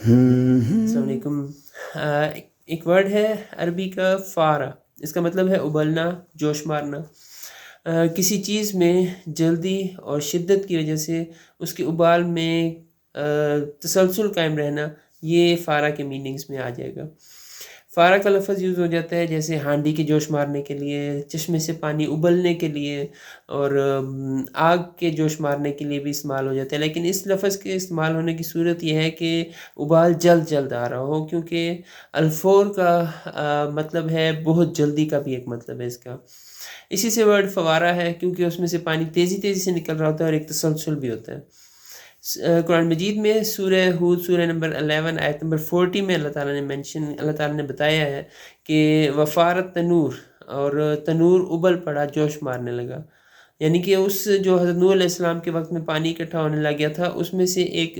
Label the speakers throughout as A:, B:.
A: السلام علیکم۔ ایک ورڈ ہے عربی کا فارا، اس کا مطلب ہے ابلنا، جوش مارنا۔ کسی چیز میں جلدی اور شدت کی وجہ سے اس کے ابال میں تسلسل قائم رہنا، یہ فارا کے میننگز میں آ جائے گا۔ فارا کا لفظ یوز ہو جاتا ہے جیسے ہانڈی کے جوش مارنے کے لیے، چشمے سے پانی ابلنے کے لیے، اور آگ کے جوش مارنے کے لیے بھی استعمال ہو جاتا ہے۔ لیکن اس لفظ کے استعمال ہونے کی صورت یہ ہے کہ ابال جلد جلد آ رہا ہو، کیونکہ الفور کا مطلب ہے بہت جلدی کا بھی ایک مطلب ہے اس کا۔ اسی سے ورڈ فوارہ ہے، کیونکہ اس میں سے پانی تیزی تیزی سے نکل رہا ہوتا ہے اور ایک تسلسل بھی ہوتا ہے۔ قرآن مجید میں سورہ ہود سورہ نمبر 11 آیت نمبر 40 میں اللہ تعالیٰ نے بتایا ہے کہ وفارت تنور، اور تنور ابل پڑا، جوش مارنے لگا۔ یعنی کہ اس جو حضرت نوح علیہ السلام کے وقت میں پانی اکٹھا ہونے لگ گیا تھا، اس میں سے ایک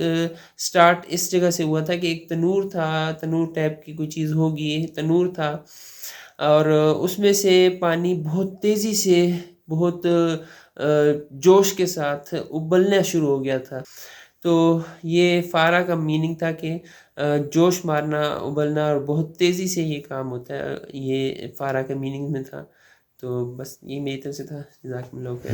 A: سٹارٹ اس جگہ سے ہوا تھا کہ ایک تنور تھا، تنور ٹائپ کی کوئی چیز ہوگی، تنور تھا، اور اس میں سے پانی بہت تیزی سے، بہت جوش کے ساتھ ابلنا شروع ہو گیا تھا۔ تو یہ فارا کا میننگ تھا کہ جوش مارنا، ابلنا، اور بہت تیزی سے یہ کام ہوتا ہے، یہ فارا کا میننگ میں تھا۔ تو بس یہ میری طرف سے تھا۔ جزاکم اللہ خیر۔